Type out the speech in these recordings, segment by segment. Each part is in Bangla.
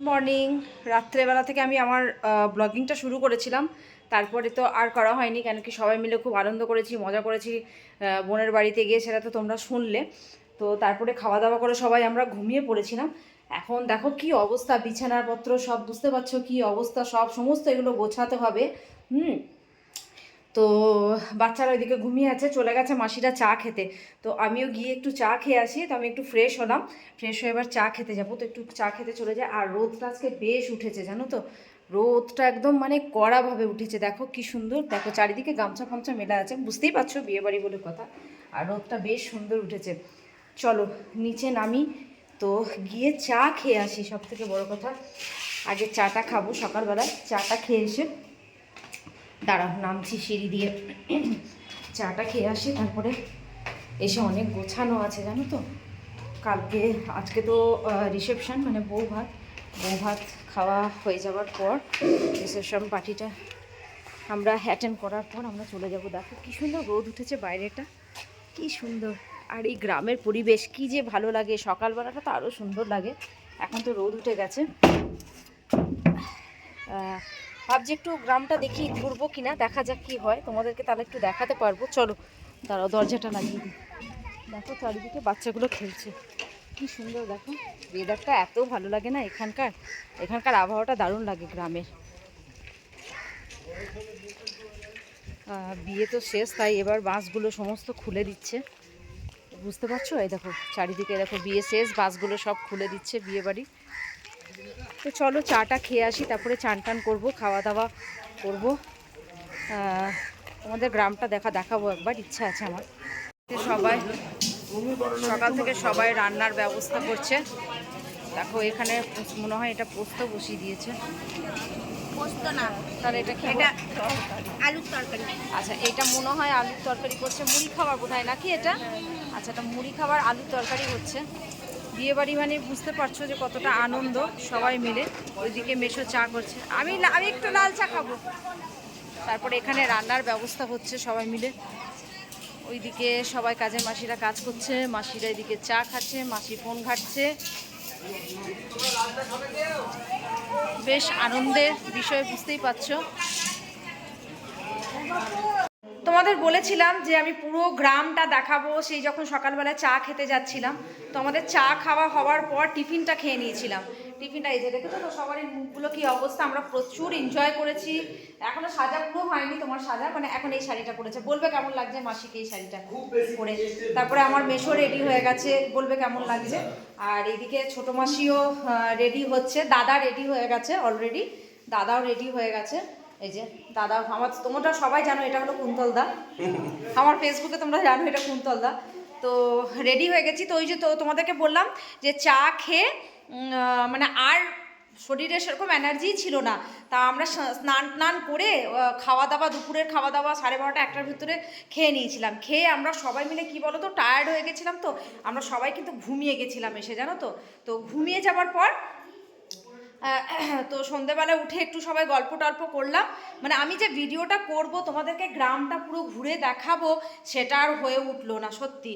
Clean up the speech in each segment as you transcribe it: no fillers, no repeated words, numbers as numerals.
মর্নিং। রাত্রেবেলা থেকে আমি আমার ব্লগিংটা শুরু করেছিলাম, তারপরে তো আর করা হয়নি, কেন কি সবাই মিলে খুব আনন্দ করেছি, মজা করেছি বোনের বাড়িতে গিয়ে, সেটা তো তোমরা শুনলে। তো তারপরে খাওয়া দাওয়া করে সবাই আমরা ঘুমিয়ে পড়েছিলাম। এখন দেখো কি অবস্থা, বিছানাপত্র সব বুঝতে পারছো কি অবস্থা, সমস্ত এগুলো গোছাতে হবে। তো বাচ্চারা ওইদিকে ঘুমিয়ে আছে, চলে গেছে মাসিরা চা খেতে। তো আমিও গিয়ে একটু চা খেয়ে আসি। তো আমি একটু ফ্রেশ হলাম, ফ্রেশ হয়ে এবার চা খেতে যাবো। তো একটু চা খেতে চলে যায়। আর রোদটা আজকে বেশ উঠেছে জানো তো, রোদটা একদম মানে কড়াভাবে উঠেছে। দেখো কি সুন্দর, দেখো চারিদিকে গামছা ফামছা মেলা আছে, বুঝতেই পারছো বিয়েবাড়ি বলে কথা। আর রোদটা বেশ সুন্দর উঠেছে। চলো নিচে নামি, তো গিয়ে চা খেয়ে আসি। সব থেকে বড়ো কথা, আগে চাটা খাবো সকালবেলায়। চাটা খেয়ে এসে দাঁড়াও নামছি সিঁড়ি দিয়ে, চাটা খেয়ে আসি। তারপরে এসে অনেক গোছানো আছে জানো তো। আজকে তো রিসেপশন, মানে বউ ভাত খাওয়া হয়ে যাওয়ার পর, রিসেপশন পার্টিটা আমরা অ্যাটেন্ড করার পর আমরা চলে যাব। দেখো কী সুন্দর রোদ উঠেছে বাইরেটা, কি সুন্দর। আর এই গ্রামের পরিবেশ কি যে ভালো লাগে, সকালবেলাটা তো আরও সুন্দর লাগে। এখন তো রোদ উঠে গেছে। ভাবছি একটু গ্রামটা দেখি, ঘুরবো কিনা, দেখা যাক কি হয়, তোমাদেরকে তাহলে একটু দেখাতে পারবো। চলো দাঁড়াও, দরজাটা লাগিয়ে দিই। দেখো চারিদিকে বাচ্চাগুলো খেলছে, কি সুন্দর। দেখো ওয়েদারটা এত ভালো লাগে না এখানকার আবহাওয়াটা দারুণ লাগে গ্রামের। বিয়ে তো শেষ, তাই এবার বাসগুলো সমস্ত খুলে দিচ্ছে, বুঝতে পারছো। এই দেখো চারিদিকে, দেখো বিয়ে শেষ, বাসগুলো সব খুলে দিচ্ছে বিয়ে বাড়ি। তো চলো চাটা খেয়ে আসি, তারপরে চান টান করবো, খাওয়া দাওয়া করবো। তোমাদের গ্রামটা দেখাবো একবার, ইচ্ছা আছে আমার। সবাই সকাল থেকে সবাই রান্নার ব্যবস্থা করছে। দেখো এখানে মনে হয় এটা পোস্ত বসিয়ে দিয়েছে। পোস্ত না, তাহলে এটা কি? এটা আলুর তরকারি। আচ্ছা, এটা মনে হয় আলুর তরকারি করছে, মুড়ি খাবার বোধ হয় নাকি এটা? আচ্ছা, এটা মুড়ি খাবার আলুর তরকারি হচ্ছে। বিয়েবাড়ি মানে বুঝতে পারছো যে কতটা আনন্দ, সবাই মিলে। ওইদিকে মেশো চা করছে, আমি একটু লাল চা খাবো। তারপরে এখানে রান্নার ব্যবস্থা হচ্ছে সবাই মিলে। ওইদিকে সবাই কাজের মাসিরা কাজ করছে, মাসিরা এদিকে চা খাচ্ছে, মাসি ফোন ঘাটছে। বেশ আনন্দের বিষয়, বুঝতেই পারছো। তোমাদের বলেছিলাম যে আমি পুরো গ্রামটা দেখাবো, সেই যখন সকালবেলা চা খেতে যাচ্ছিলাম। তো আমাদের চা খাওয়া হওয়ার পর টিফিনটা খেয়ে নিয়েছিলাম। টিফিনটা এই যে দেখেছো তো, সবারই মুখগুলো কি অবস্থা। আমরা প্রচুর এনজয় করেছি। এখনো সাজা পুরো হয়নি, তোমার সাজা মানে এখন এই শাড়িটা পরেছে, বলবে কেমন লাগছে মাসিকে এই শাড়িটা পরে। তারপরে আমার মেশো রেডি হয়ে গেছে, বলবে কেমন লাগছে। আর এইদিকে ছোটো মাসিও রেডি হচ্ছে, দাদা রেডি হয়ে গেছে অলরেডি, দাদাও রেডি হয়ে গেছে। এই যে দাদা, তোমরা সবাই জানো এটা হলো কুন্তলদা, আমার ফেসবুকে তোমরা জানো এটা কুন্তলদা। তো রেডি হয়ে গেছি। তো ওই যে তো তোমাদেরকে বললাম যে চা খেয়ে মানে আর শরীরে সেরকম এনার্জি ছিল না। তা আমরা স্নান করে খাওয়া দাওয়া, দুপুরের খাওয়া দাওয়া 12:30 1টার ভিতরে খেয়ে নিয়েছিলাম। খেয়ে আমরা সবাই মিলে কি বলো তো, টায়ার্ড হয়ে গেছিলাম। তো আমরা সবাই কিন্তু ঘুমিয়ে গেছিলাম এসে, জানো তো। তো ঘুমিয়ে যাওয়ার পর তো সন্ধেবেলা উঠে একটু সবাই গল্প টল্প করলাম। মানে আমি যে ভিডিওটা করব, তোমাদেরকে গ্রামটা পুরো ঘুরে দেখাবো, সেটা আর হয়ে উঠলো না সত্যি।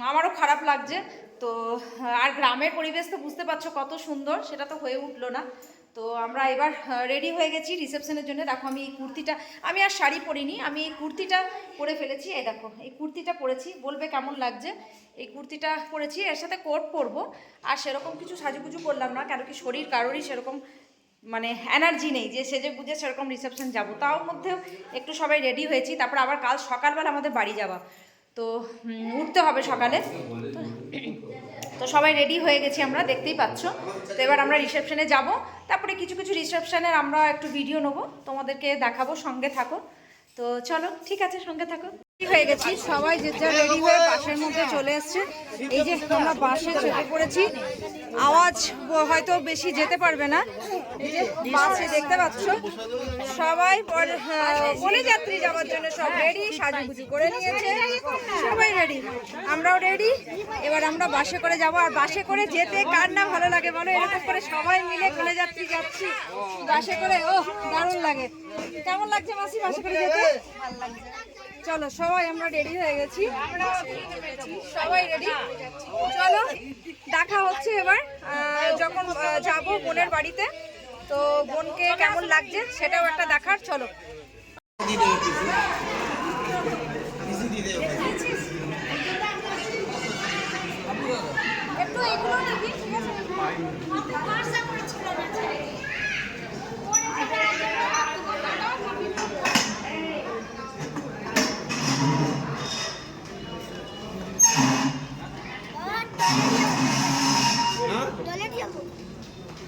আমারও খারাপ লাগছে। তো আর গ্রামের পরিবেশ তো বুঝতে পারছো কত সুন্দর, সেটা তো হয়ে উঠলো না। তো আমরা এবার রেডি হয়ে গেছি রিসেপশনের জন্য। দেখো আমি এই কুর্তিটা, আমি আর শাড়ি পরিনি, আমি এই কুর্তিটা পরে ফেলেছি। এই দেখো এই কুর্তিটা পরেছি, বলবে কেমন লাগছে। এই কুর্তিটা পরেছি, এর সাথে কোট পরবো। আর সেরকম কিছু সাজুগুজু করলাম না, কেন কি শরীর কারোরই সেরকম মানে এনার্জি নেই যে সেজে গুজে সেরকম রিসেপশন যাব। তাও মধ্যেও একটু সবাই রেডি হয়েছি। তারপর আবার কাল সকালবেলা আমাদের বাড়ি যাওয়া, তো উঠতে হবে সকালে। তো সবাই রেডি হয়ে গেছি আমরা, দেখতেই পাচ্ছ। তো এবার আমরা রিসেপশনে যাব, তারপরে কিছু কিছু রিসেপশনের আমরা একটু ভিডিও নেবো, তোমাদেরকে দেখাবো, সঙ্গে থাকো। তো চলো ঠিক আছে, সঙ্গে থাকো। হয়ে গেছি সবাই, যে যা রেডি হয়ে বাসের মধ্যে চলে এসছে। এই যে আমরা বাসে চেপে পড়েছি, আওয়াজ হয়তো বেশি যেতে পারবে না। এই যে বাসে দেখতে পাচ্ছ সবাই বনে যাত্রী যাওয়ার জন্য সব রেডি, সাজুগুজু করে নিয়েছে, সবাই রেডি, আমরাও রেডি। এবার আমরা বাসে করে যাব। আর বাসে করে যেতে কার না ভালো লাগে বলো, এরকম করে সবাই মিলে বনে যাত্রী যাচ্ছি বাসে করে, ও দারুণ লাগে। কেমন লাগছে মাসি বাসে করে যেতে? ভালো লাগছে। চলো সবাই আমরা রেডি হয়ে গেছি, সবাই রেডি। চলো দেখা হচ্ছে এবার যখন যাব বোনের বাড়িতে, তো বোনকে কেমন লাগছে সেটাও একটা দেখার। চলো একটু এগুলো দেখি, ঠিক আছে?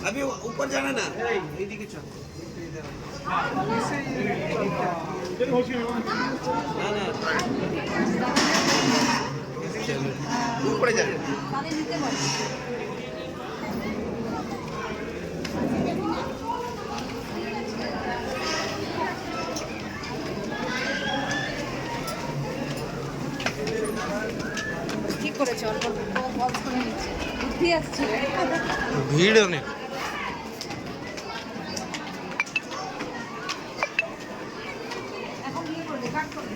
अभी ऊपर जाना ना ऊपर जाना ঠিক করেছে, অল্প বক্স করে নিচ্ছে, বুদ্ধি আসছে। ভিড় অনেক। এখন বিয়ে করবে, কাট করবে।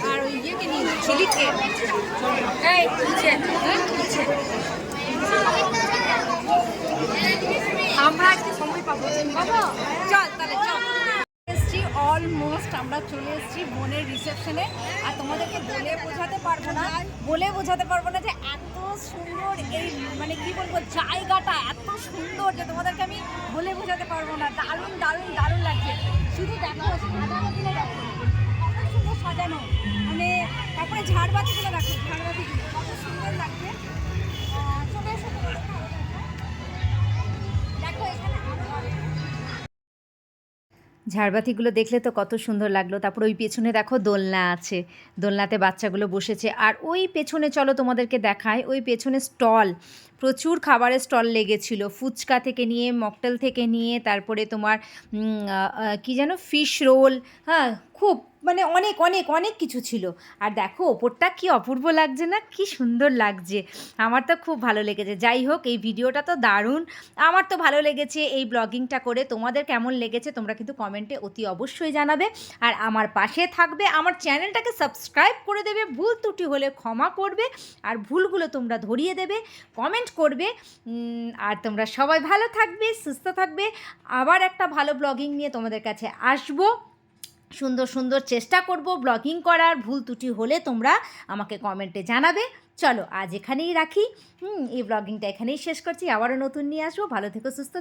আর ওই ইয়েকে নিয়ে ঝিলিককে এই নিচে আমরা আজকে সময় পাবো বাবা। চল তাহলে চল, এসছি অলমোস্ট আমরা চলে এসেছি বোনের রিসেপশনে। আর তোমাদেরকে বলে বোঝাতে পারবো না যে এত সুন্দর এই মানে কি বলবো জায়গাটা এত সুন্দর যে তোমাদেরকে আমি বলে বোঝাতে পারবো না। দারুণ দারুণ দারুণ লাগছে, শুধু দেখো সাজানোগুলো দেখো কত সুন্দর সাজানো, মানে তারপরে ঝাড়বাতিগুলো দেখো, ঝাড়বাতিগুলো কত সুন্দর লাগছে। চলে এসো দেখো এখানে ঝাড়বাতিগুলো দেখলে তো কত সুন্দর লাগলো। তারপর ওই পেছনে দেখো দোলনা আছে, দোলনাতে বাচ্চাগুলো বসেছে। আর ওই পেছনে চলো তোমাদেরকে দেখায়, ওই পেছনে স্টল, প্রচুর খাবারের স্টল লেগেছিল, ফুচকা থেকে নিয়ে মকটেল থেকে নিয়ে তারপরে তোমার কি যেন ফিশ রোল, হ্যাঁ খুব মানে অনেক অনেক অনেক কিছু ছিল। আর দেখো ওপরটা কি অপূর্ব লাগছে না, কি সুন্দর লাগছে, আমার তো খুব ভালো লেগেছে। যাই হোক এই ভিডিওটা তো দারুণ, আমার তো ভালো লেগেছে এই ব্লগিংটা করে। তোমাদের কেমন লেগেছে তোমরা কিন্তু কমেন্টে অতি অবশ্যই জানাবে। আর আমার পাশে থাকবে, আমার চ্যানেলটাকে সাবস্ক্রাইব করে দেবে, ভুল ত্রুটি হলে ক্ষমা করবে, আর ভুলগুলো তোমরা ধরিয়ে দেবে, কমেন্ট করবে। আর তোমরা সবাই ভালো থাকবে, সুস্থ থাকবে। আবার একটা ভালো ব্লগিং নিয়ে তোমাদের কাছে আসবো, সুন্দর সুন্দর চেষ্টা করব ব্লগিং করার। ভুল ত্রুটি হলে তোমরা আমাকে কমেন্টে জানাবে। চলো আজ এখানেই রাখি, এই ব্লগিংটা এখানেই শেষ করছি, আবারও নতুন নিয়ে আসবো। ভালো থেকো, সুস্থ